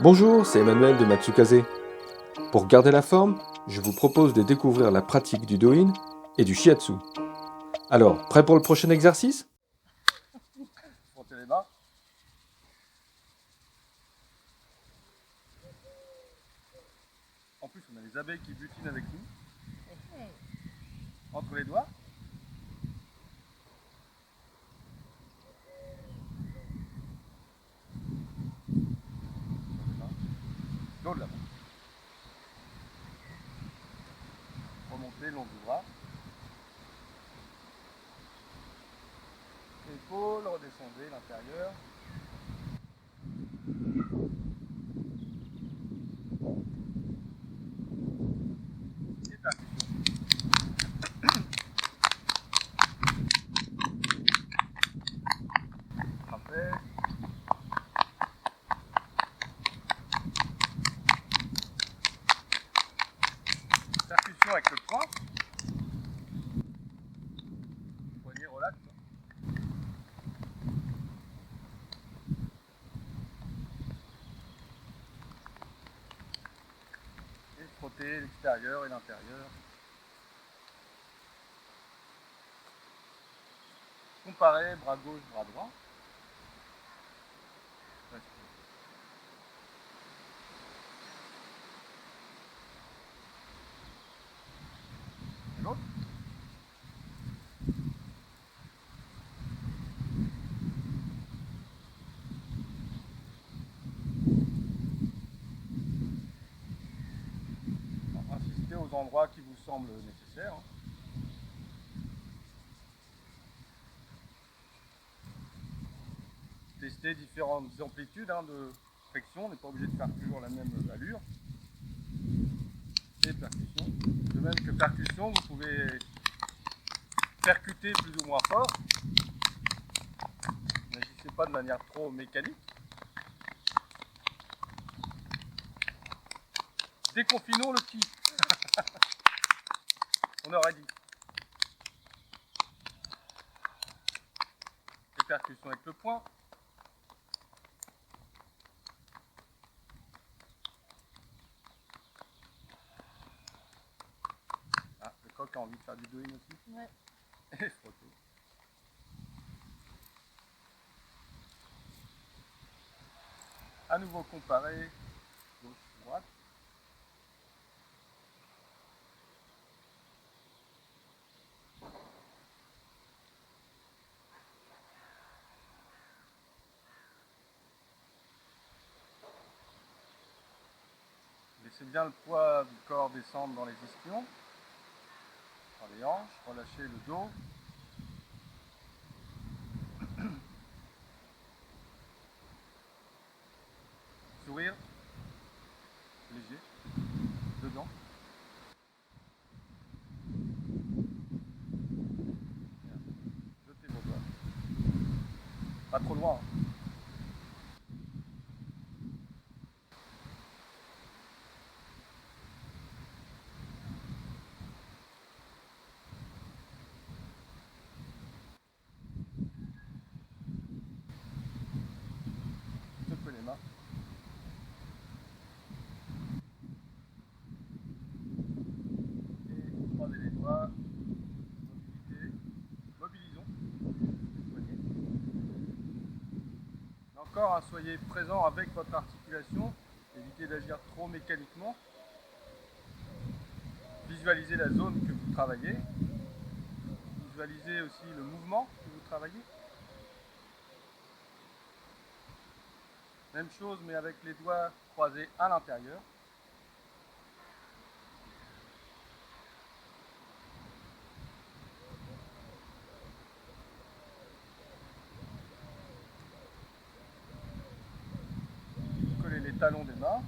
Bonjour, c'est Emmanuel de Matsukaze. Pour garder la forme, je vous propose de découvrir la pratique du Do-in et du Shiatsu. Alors, prêt pour le prochain exercice? Frotter les mains. En plus, on a les abeilles qui butinent avec nous. Entre les doigts. Dos de la main. Remontez le long du bras. Épaules, redescendez l'intérieur. Et percussion. Trapèze. Percussion avec le poing. Poignet relax. Et frotter l'extérieur et l'intérieur. Comparer bras gauche, bras droit. Et l'autre. Insistez aux endroits qui vous semblent nécessaires. Tester différentes amplitudes de flexion, on n'est pas obligé de faire toujours la même allure. Et percussion. De même que percussion, vous pouvez percuter plus ou moins fort. N'agissez pas de manière trop mécanique. Déconfinons le ki. On aurait dit. Et percussion avec le poing. Ah, le coq a envie de faire du do-in aussi. Ouais. Et frotter. À nouveau comparer gauche, droite. Laissez bien le poids du corps descendre dans les ischions, dans les hanches, relâchez le dos. Sourire, léger, dedans. Jetez vos doigts. Pas trop loin. Secouez les mains. Et croisez les doigts. Mobilité. Mobilisons les poignets. Et encore, soyez présent avec votre articulation. Évitez d'agir trop mécaniquement. Visualisez la zone que vous travaillez. Visualisez aussi le mouvement que vous travaillez. Même chose, mais avec les doigts croisés à l'intérieur. Collez les talons des mains.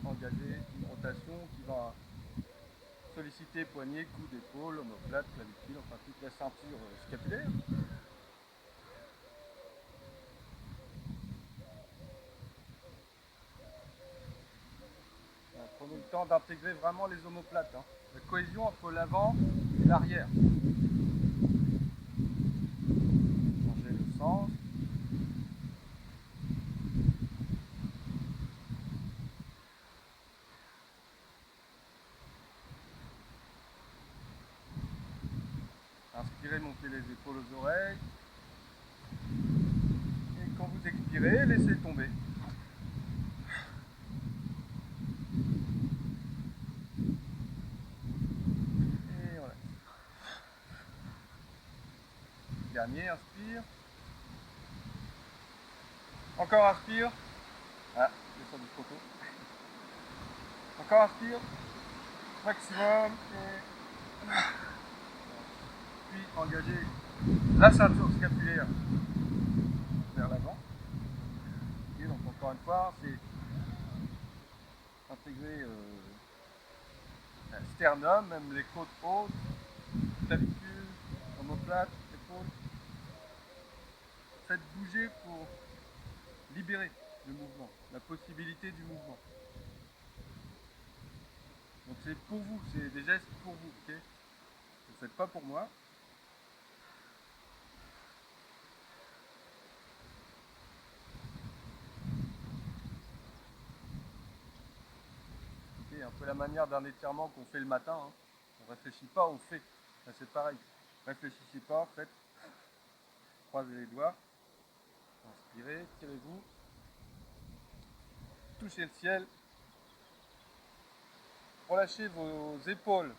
Engagez une rotation qui va solliciter poignets, coudes, épaules, omoplate, clavicule, enfin toute la ceinture scapulaire. Prenez le temps d'intégrer vraiment les omoplates. La cohésion entre l'avant et l'arrière. Changez le sens. inspirez, montez les épaules aux oreilles. Et quand vous expirez, laissez tomber. Et voilà. Dernier, inspire. Encore inspire. Ah, je sors du photo. Encore inspire. Maximum. Et... Puis engagez la ceinture scapulaire vers l'avant. Et donc encore une fois, c'est intégrer sternum, même les côtes hautes, clavicule, omoplate, épaules. Faites bouger pour libérer le mouvement, la possibilité du mouvement. Donc c'est pour vous, c'est des gestes pour vous, ok? Ne le faites pas pour moi. C'est un peu la manière d'un étirement qu'on fait le matin. Hein. On ne réfléchit pas, on fait. Là, c'est pareil. Réfléchissez pas, faites. Croisez les doigts. Inspirez, tirez-vous. Touchez le ciel. Relâchez vos épaules.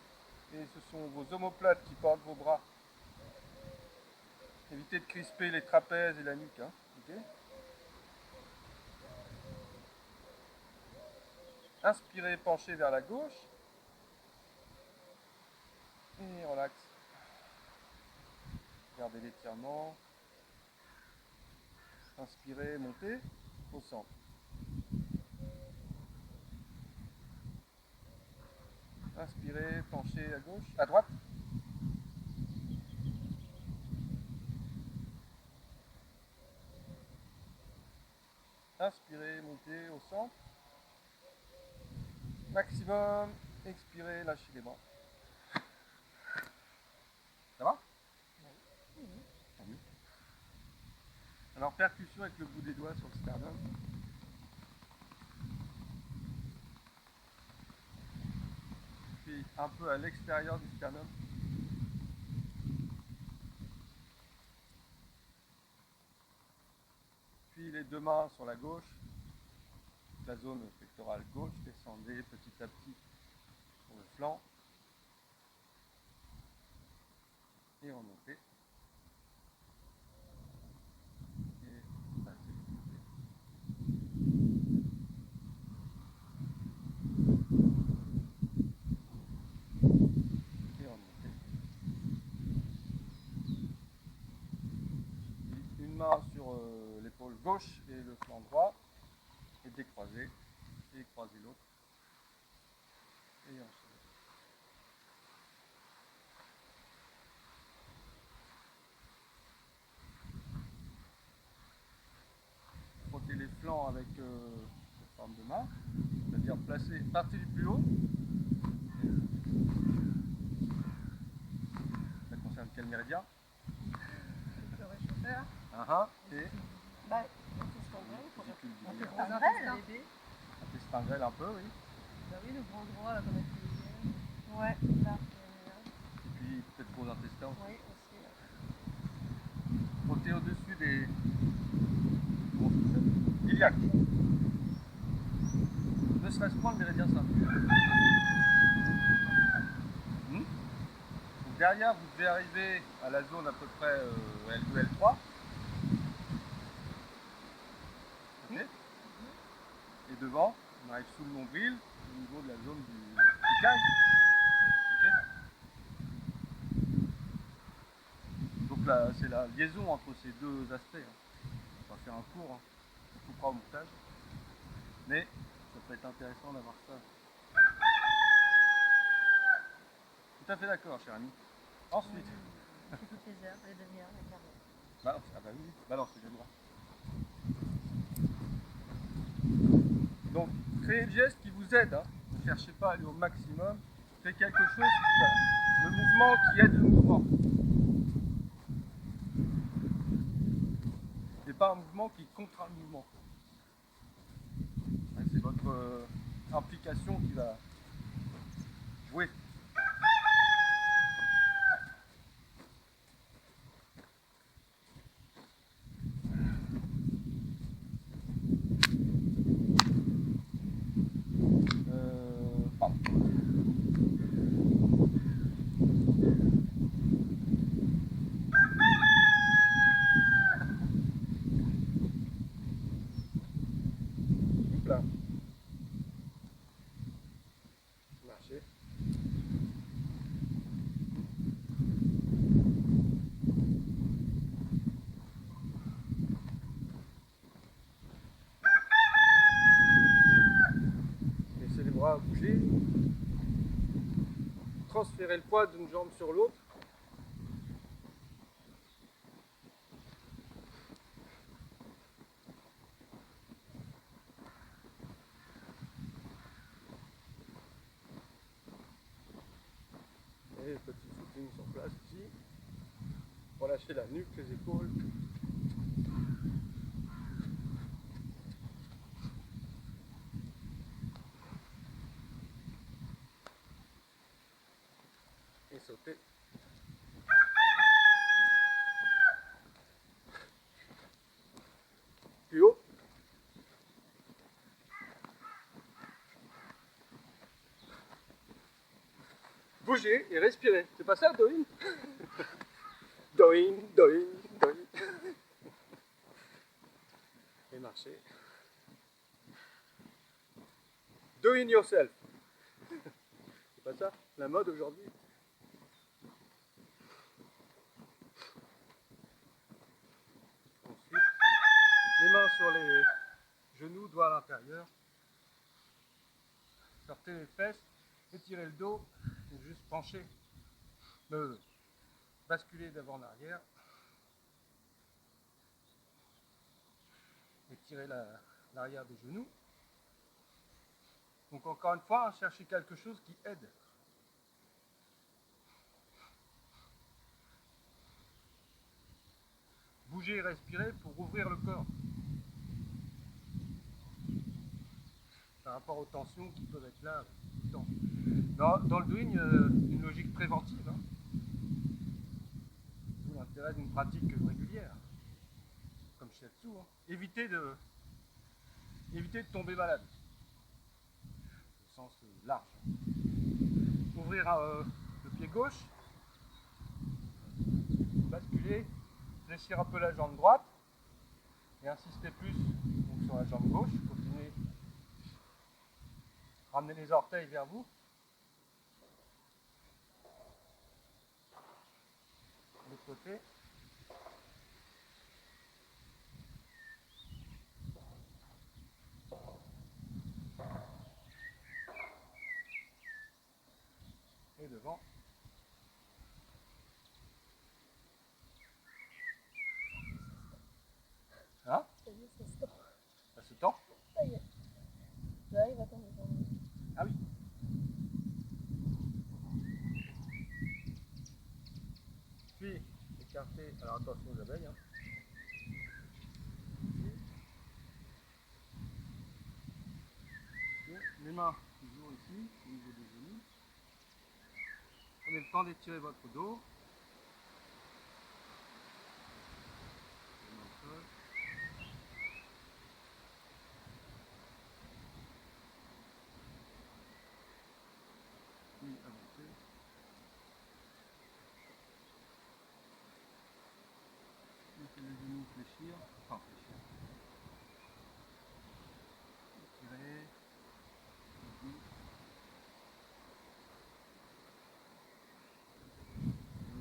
Et ce sont vos omoplates qui portent vos bras. Évitez de crisper les trapèzes et la nuque. Hein. Okay. Inspirez, penchez vers la gauche. Et relax. Gardez l'étirement. Inspirez, montez au centre. Inspirez, penchez à gauche, à droite. Inspirez, montez au centre. Maximum. Expirez, lâchez les bras. Ça va? Oui. Alors percussion avec le bout des doigts sur le sternum. Puis un peu à l'extérieur du sternum. Puis les deux mains sur la gauche. La zone pectorale gauche. Descendez petit à petit sur le flanc. Et remontez. Et passez. Et remontez. Une main sur l'épaule gauche et le flanc droit. Et décroisez. Et croisez l'autre. Et enchaînez. Frottez les flancs avec cette forme de main, c'est-à-dire placer, partez du plus haut. Ça concerne quel méridien? Le réchauffeur. Et Bah, pour intestin grêle un peu, oui. Bah oui, le grand droit là qu'on a fait hier. Ouais, là. Et puis peut-être gros intestin aussi. Oui, aussi. Frottez au-dessus des iliaques. Ne serait-ce pas le méridien ceinture. Donc derrière, vous devez arriver à la zone à peu près L2, L3. Okay. Et devant, on arrive sous le nombril, au niveau de la zone du caille. Okay. Donc là, c'est la liaison entre ces deux aspects. Hein. On va faire un cours, hein. On coupera au montage. Mais ça peut être intéressant d'avoir ça. Tout à fait d'accord, cher ami. Ensuite. C'est toutes les heures, les demi-heures, les quarts d'heure. Balance, ah bah oui, balance, j'ai le droit. Donc, créez le geste qui vous aide. Hein. Ne cherchez pas à aller au maximum. Faites quelque chose qui va. Le mouvement qui aide le mouvement. Et pas un mouvement qui contraint le mouvement. C'est votre implication qui va jouer. transférer le poids d'une jambe sur l'autre. Et petit footing sur place ici. Relâcher la nuque, les épaules. Et sauter. Plus haut. Bouger et respirer. C'est pas ça, Doin? Doin, doin, doin. Et marcher. Do it yourself. C'est pas ça, la mode aujourd'hui. Ensuite, les mains sur les genoux, doigts à l'intérieur. Sortez les fesses, étirez le dos, et juste pencher. Basculer d'avant en arrière. Étirez l'arrière des genoux. Donc encore une fois, cherchez quelque chose qui aide. Bougez et respirez pour ouvrir le corps. Par rapport aux tensions qui peuvent être là tout le temps. Dans le doing, une logique préventive. Hein. D'où l'intérêt d'une pratique régulière. Comme shiatsu. Hein. Évitez de tomber malade. Au sens large. Ouvrir le pied gauche. Basculer. Fléchir un peu la jambe droite. Et insister plus donc, sur la jambe gauche. Continuez. Ramenez les orteils vers vous. De l'autre côté. Et devant. Hein? Ça y est, ça se tend. Ça se tend? Ça y est. Là, il va tomber. Ah oui. Puis, écarter. Alors attention aux abeilles. Hein. Ici. Les mains toujours ici, au niveau des genoux. Prenez le temps d'étirer votre dos. Puis avancer. Laissez les genoux fléchir. Enfin fléchir. Étirer.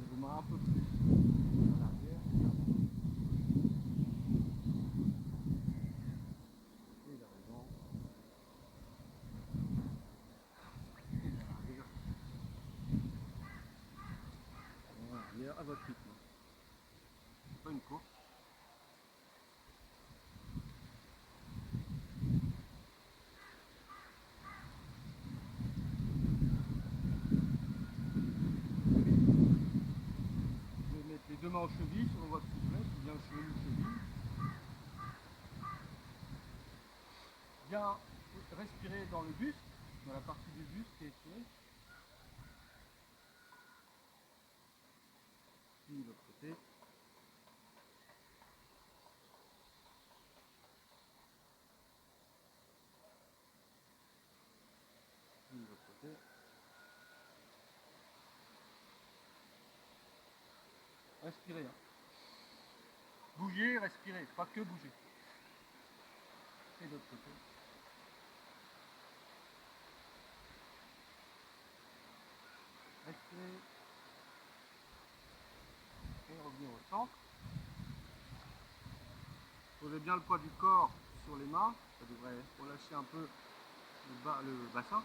Vos mains un peu plus à l'arrière. Et vers l'avant. Et vers l'arrière. Voilà, à votre rythme. C'est pas une course. Vous pouvez mettre les deux mains aux chevilles selon votre souplesse, ou bien cheville ou cheville. Bien respirer dans le buste, dans la partie du buste qui est étirée. Puis de l'autre côté. Puis de l'autre côté. Respirez. Hein. Bougez, respirez, pas que bouger. Et de l'autre côté. Respirez. Et revenir au centre. Posez bien le poids du corps sur les mains. Ça devrait relâcher un peu le bassin.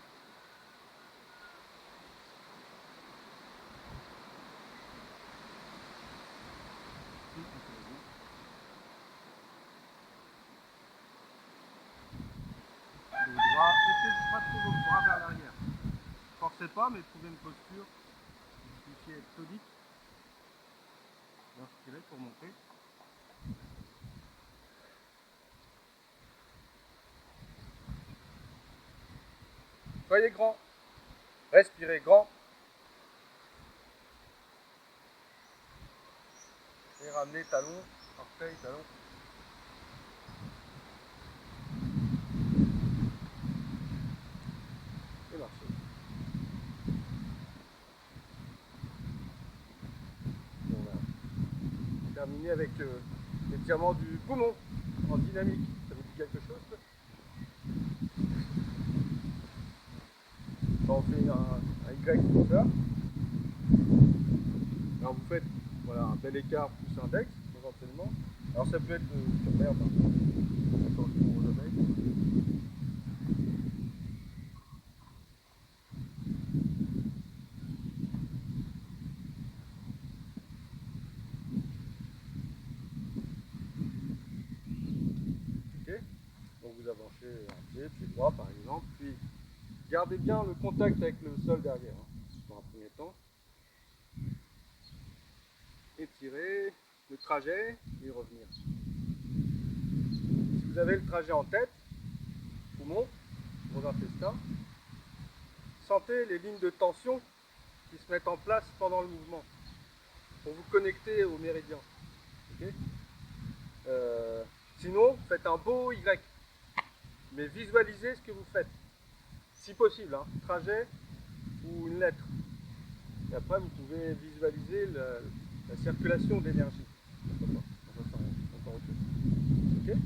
forcez pas, mais trouvez une posture où vous puissiez être tonique. Inspirez pour monter. Soyez grand. Respirez grand. Et ramenez talon, orteil, talon. Et marchez. On va terminer avec l'étirement du poumon en dynamique. Ça vous dit quelque chose? On fait un Y comme ça. Alors vous faites voilà, un bel écart plus index éventuellement. Alors ça peut être merde. Attention aux oreilles. Ok. Donc vous avancez un pied droit par exemple, puis gardez bien le contact avec le sol derrière, dans un premier temps. Étirer le trajet et revenir. Si vous avez le trajet en tête, poumon, gros intestin, sentez les lignes de tension qui se mettent en place pendant le mouvement pour vous connecter au méridien. Okay, sinon, faites un beau Y, mais visualisez ce que vous faites. Si possible, hein, trajet ou une lettre. Et après, vous pouvez visualiser la circulation d'énergie. Ok ?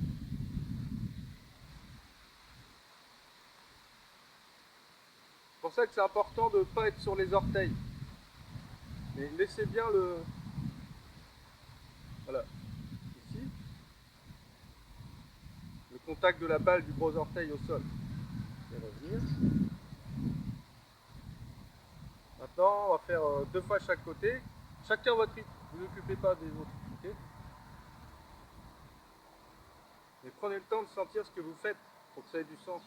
C'est pour ça que c'est important de ne pas être sur les orteils. Mais laissez bien le... Voilà. Ici. Le contact de la balle du gros orteil au sol. Et revenir. Maintenant, on va faire 2 fois chaque côté. Chacun votre rythme. Vous ne vous occupez pas des autres. Okay, mais prenez le temps de sentir ce que vous faites pour que ça ait du sens.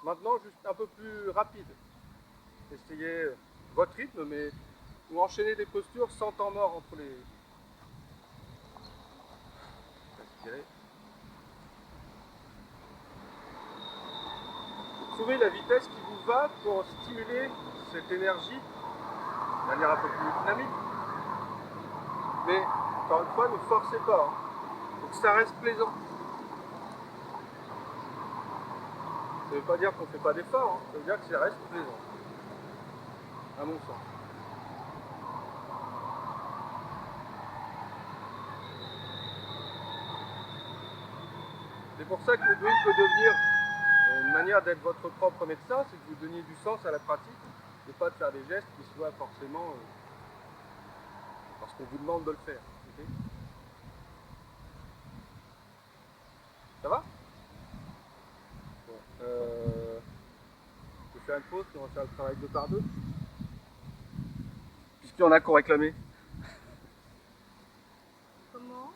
Maintenant, juste un peu plus rapide. Essayez votre rythme, mais vous enchaînez des postures sans temps mort entre les... Respirez. Trouvez la vitesse qui vous va pour stimuler cette énergie de manière un peu plus dynamique. Mais, encore une fois, ne forcez pas. Il faut que ça reste plaisant. Ça ne veut pas dire qu'on ne fait pas d'efforts, hein. Ça veut dire que ça reste plaisant, à mon sens. C'est pour ça que le doing peut devenir une manière d'être votre propre médecin, c'est que vous donniez du sens à la pratique, et pas de faire des gestes qui soient forcément parce qu'on vous demande de le faire. Okay, ça va? Bon, je vais faire une pause, puis on va faire le travail 2 par 2. Puisqu'il y en a qui ont réclamé. Comment?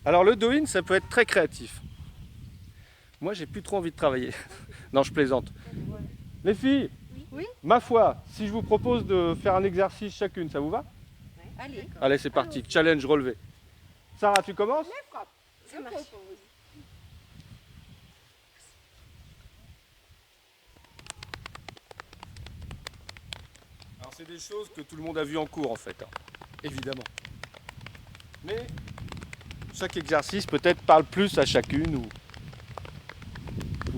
Alors le do-in, ça peut être très créatif. Moi, j'ai plus trop envie de travailler. Non, je plaisante. Les filles, Oui. ma foi, si je vous propose de faire un exercice chacune, ça vous va? Allez. Allez, c'est parti. Challenge relevé. Sarah, tu commences? Ça marche. Alors c'est des choses que tout le monde a vues en cours en fait, hein. Évidemment. Mais chaque exercice peut-être parle plus à chacune ou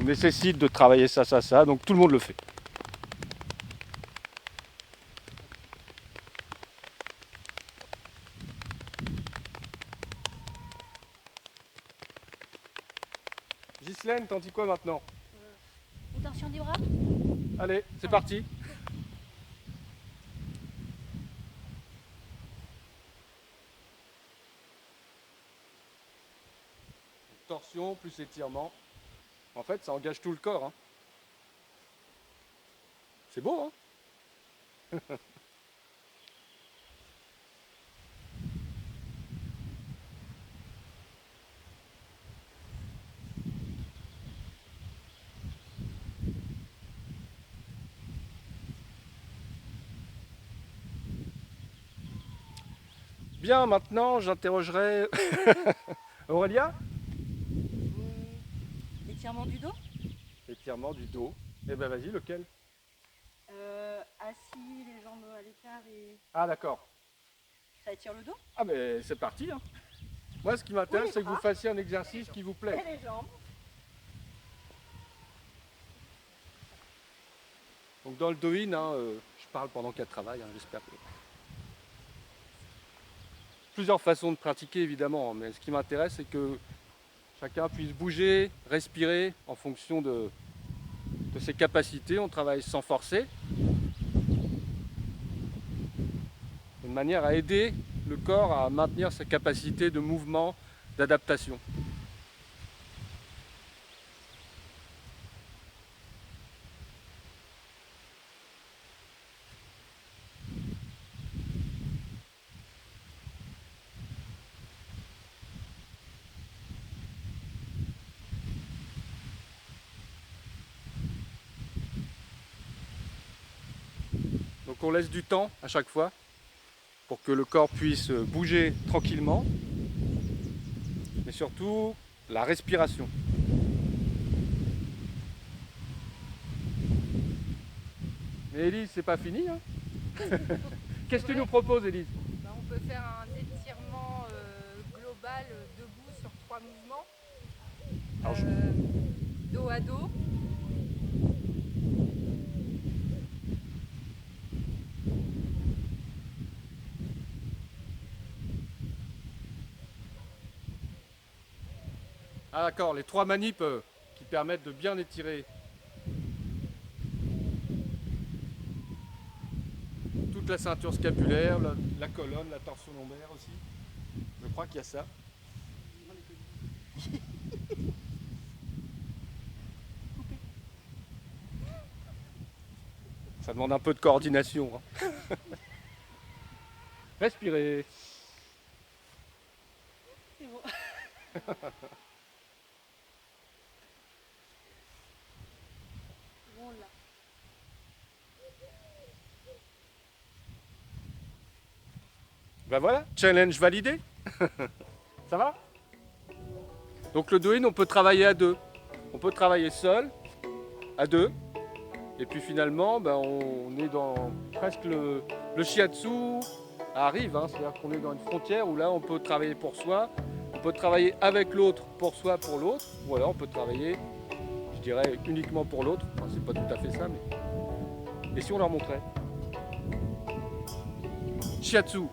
nécessite de travailler ça, donc tout le monde le fait. Ghislaine, t'en dis quoi maintenant? Une torsion du bras? Allez, c'est parti. Torsion plus étirement. En fait, ça engage tout le corps, hein. C'est beau, hein? Bien, maintenant, j'interrogerai Aurélia. Étirement du dos? Étirement du dos. Eh ben vas-y, lequel? Assis, les jambes à l'écart et Ah d'accord. ça étire le dos? Ah mais c'est parti, hein. Moi, ce qui m'intéresse, Oui, les c'est que vous bras. fassiez un exercice qui vous plaît. Et les jambes. Donc dans le do-in, hein, je parle pendant qu'elle travaille, hein, j'espère que... Plusieurs façons de pratiquer évidemment, mais ce qui m'intéresse c'est que chacun puisse bouger, respirer en fonction de ses capacités. On travaille sans forcer, de manière à aider le corps à maintenir sa capacité de mouvement, d'adaptation. Donc on laisse du temps à chaque fois pour que le corps puisse bouger tranquillement, mais surtout la respiration. Mais Élise, c'est pas fini, hein. Qu'est-ce que tu nous proposes, Élise? On peut faire un étirement global debout sur 3 mouvements. Alors, Dos à dos. Ah d'accord, les 3 manips qui permettent de bien étirer toute la ceinture scapulaire, la colonne, la torsion lombaire aussi. Je crois qu'il y a ça. Ça demande un peu de coordination, hein. Respirez. C'est bon. Bon, là. Ben voilà, challenge validé. Ça va? Donc le do-in, on peut travailler à deux. On peut travailler seul, à deux. Et puis finalement, ben, on est dans presque le shiatsu arrive, hein, c'est-à-dire qu'on est dans une frontière où là on peut travailler pour soi, on peut travailler avec l'autre pour soi, pour l'autre, ou alors on peut travailler, je dirais, uniquement pour l'autre. Enfin, c'est pas tout à fait ça, mais... Et si on leur montrait? Shiatsu.